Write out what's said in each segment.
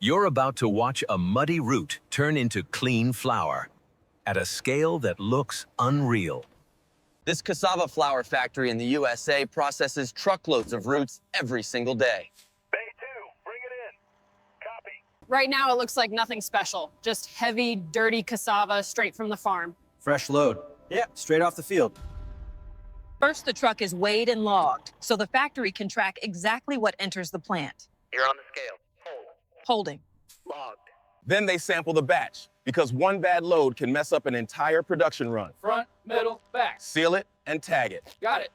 You're about to watch a muddy root turn into clean flour at a scale that looks unreal. This cassava flour factory in the USA processes truckloads of roots every single day. Bay 2, bring it in. Copy. Right now, it looks like nothing special. Just heavy, dirty cassava straight from the farm. Fresh load. Yeah, straight off the field. First, the truck is weighed and logged, so the factory can track exactly what enters the plant. You're on the scale. Holding. Logged. Then they sample the batch, because one bad load can mess up an entire production run. Front, middle, back. Seal it and tag it. Got it.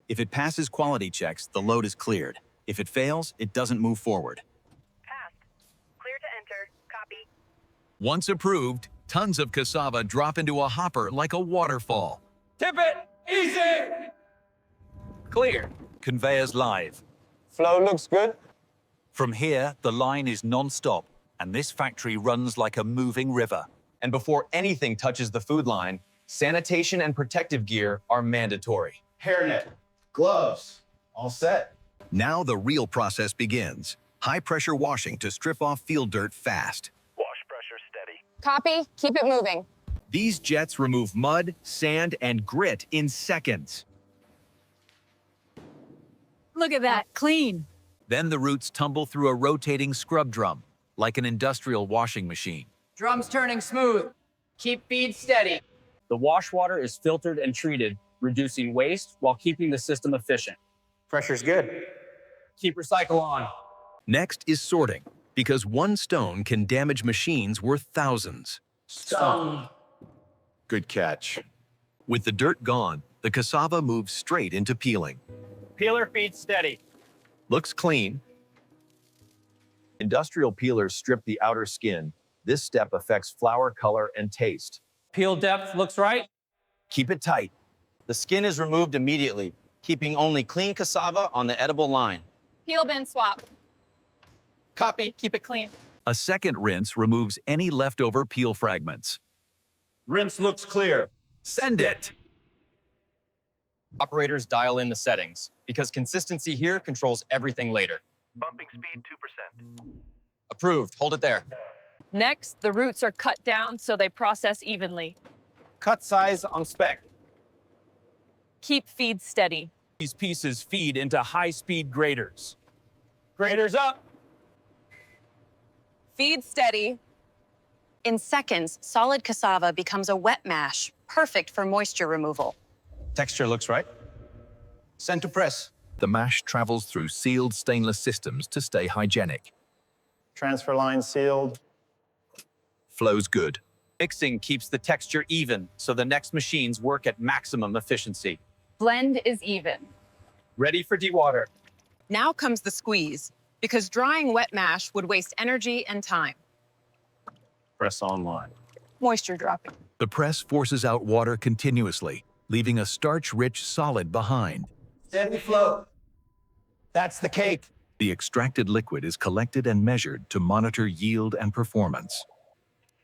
If it passes quality checks, the load is cleared. If it fails, it doesn't move forward. Passed. Clear to enter. Copy. Once approved, tons of cassava drop into a hopper like a waterfall. Tip it. Easy. Clear. Conveyors live. Flow looks good. From here, the line is non-stop, and this factory runs like a moving river. And before anything touches the food line, sanitation and protective gear are mandatory. Hairnet, gloves, all set. Now the real process begins. High-pressure washing to strip off field dirt fast. Wash pressure steady. Copy. Keep it moving. These jets remove mud, sand, and grit in seconds. Look at that, clean. Then the roots tumble through a rotating scrub drum, like an industrial washing machine. Drum's turning smooth. Keep feed steady. The wash water is filtered and treated, reducing waste while keeping the system efficient. Pressure's good. Keep recycle on. Next is sorting, because one stone can damage machines worth thousands. Stone. Good catch. With the dirt gone, the cassava moves straight into peeling. Peeler feed steady. Looks clean. Industrial peelers strip the outer skin. This step affects flour color and taste. Peel depth looks right. Keep it tight. The skin is removed immediately, keeping only clean cassava on the edible line. Peel bin swap. Copy. Keep it clean. A second rinse removes any leftover peel fragments. Rinse looks clear. Send it! Operators dial in the settings, because consistency here controls everything later. Bumping speed 2%. Approved. Hold it there. Next, the roots are cut down so they process evenly. Cut size on spec. Keep feed steady. These pieces feed into high-speed graters. Graders up. Feed steady. In seconds, solid cassava becomes a wet mash, perfect for moisture removal. Texture looks right. Send to press. The mash travels through sealed stainless systems to stay hygienic. Transfer line sealed. Flows good. Mixing keeps the texture even, so the next machines work at maximum efficiency. Blend is even. Ready for dewater. Now comes the squeeze, because drying wet mash would waste energy and time. Press online. Moisture dropping. The press forces out water continuously, leaving a starch-rich solid behind. Steady flow. That's the cake. The extracted liquid is collected and measured to monitor yield and performance.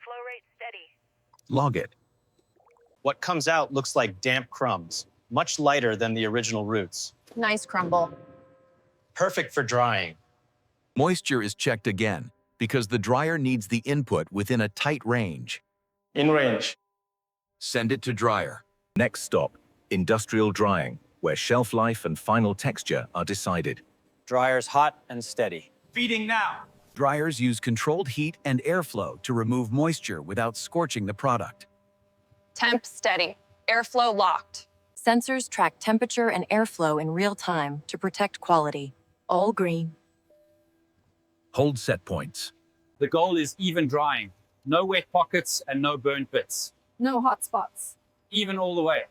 Flow rate steady. Log it. What comes out looks like damp crumbs, much lighter than the original roots. Nice crumble. Perfect for drying. Moisture is checked again, because the dryer needs the input within a tight range. In range. Send it to dryer. Next stop, industrial drying, where shelf life and final texture are decided. Dryer's hot and steady. Feeding now. Dryers use controlled heat and airflow to remove moisture without scorching the product. Temp steady. Airflow locked. Sensors track temperature and airflow in real time to protect quality. All green. Hold set points. The goal is even drying. No wet pockets and no burn pits. No hot spots. Even all the way.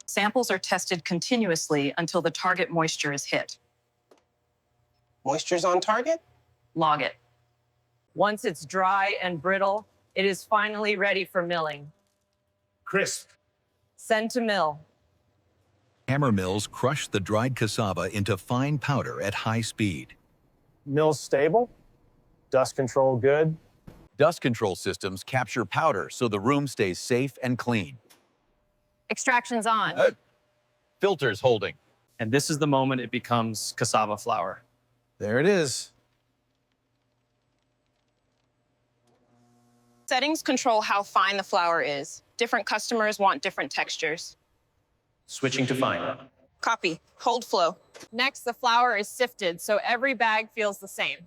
Samples are tested continuously until the target moisture is hit. Moisture's on target? Log it. Once it's dry and brittle, it is finally ready for milling. Crisp. Send to mill. Hammer mills crush the dried cassava into fine powder at high speed. Mill's stable. Dust control good. Dust control systems capture powder so the room stays safe and clean. Extraction's on. Filters holding. And this is the moment it becomes cassava flour. There it is. Settings control how fine the flour is. Different customers want different textures. Switching to fine. Copy. Hold flow. Next, the flour is sifted, so every bag feels the same.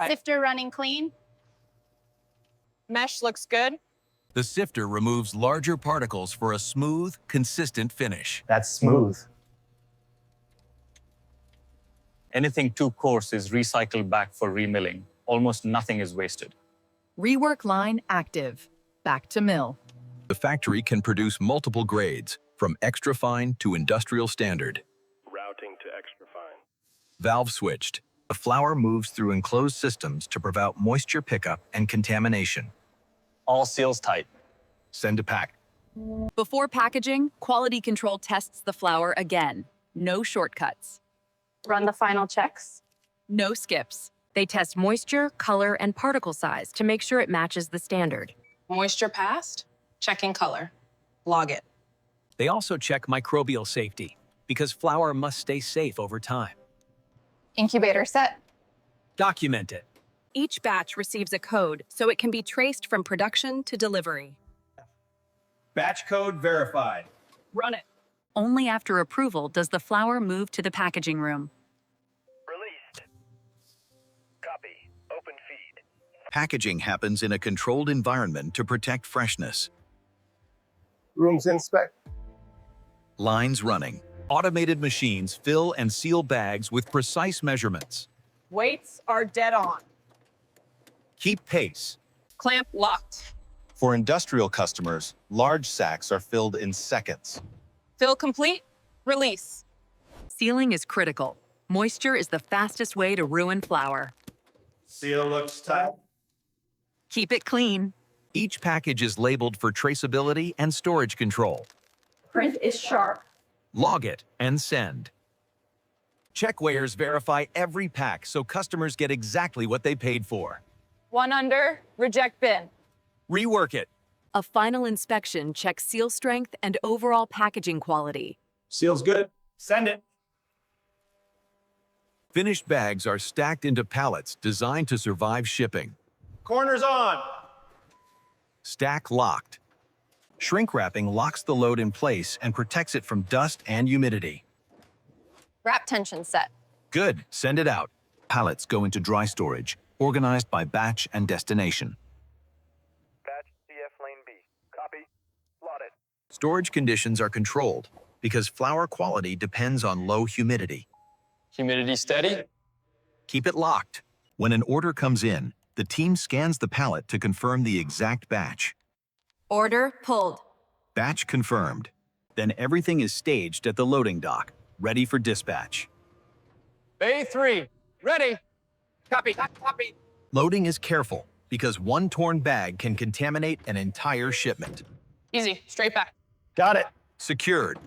Sifter running clean. Mesh looks good. The sifter removes larger particles for a smooth, consistent finish. That's smooth. Anything too coarse is recycled back for remilling. Almost nothing is wasted. Rework line active. Back to mill. The factory can produce multiple grades, from extra fine to industrial standard. Routing to extra fine. Valve switched. The flour moves through enclosed systems to prevent moisture pickup and contamination. All seals tight. Send to pack. Before packaging, quality control tests the flour again. No shortcuts. Run the final checks. No skips. They test moisture, color, and particle size to make sure it matches the standard. Moisture passed. Checking color. Log it. They also check microbial safety, because flour must stay safe over time. Incubator set. Document it. Each batch receives a code so it can be traced from production to delivery. Batch code verified. Run it. Only after approval does the flour move to the packaging room. Released. Copy. Open feed. Packaging happens in a controlled environment to protect freshness. Rooms inspect. Lines running. Automated machines fill and seal bags with precise measurements. Weights are dead on. Keep pace. Clamp locked. For industrial customers, large sacks are filled in seconds. Fill complete. Release. Sealing is critical. Moisture is the fastest way to ruin flour. Seal looks tight. Keep it clean. Each package is labeled for traceability and storage control. Print is sharp. Log it and send. Check weighers verify every pack so customers get exactly what they paid for. One under. Reject bin. Rework it. A final inspection checks seal strength and overall packaging quality. Seal's good. Send it. Finished bags are stacked into pallets designed to survive shipping. Corners on. Stack locked. Shrink wrapping locks the load in place and protects it from dust and humidity. Wrap tension set. Good. Send it out. Pallets go into dry storage, organized by batch and destination. Batch CF lane B. Copy. Lot it. Storage conditions are controlled because flour quality depends on low humidity. Humidity steady. Keep it locked. When an order comes in, the team scans the pallet to confirm the exact batch. Order pulled. Batch confirmed. Then everything is staged at the loading dock, ready for dispatch. Bay 3. Ready. Copy. Copy. Loading is careful because one torn bag can contaminate an entire shipment. Easy. Straight back. Got it. Secured.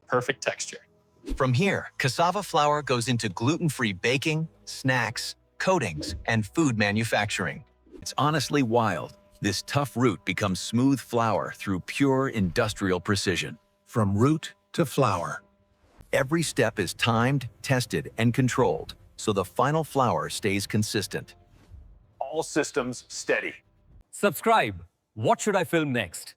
Perfect texture. From here, cassava flour goes into gluten-free baking, snacks, coatings, and food manufacturing. It's honestly wild. This tough root becomes smooth flour through pure industrial precision. From root to flour. Every step is timed, tested, and controlled, so the final flour stays consistent. All systems steady. Subscribe. What should I film next?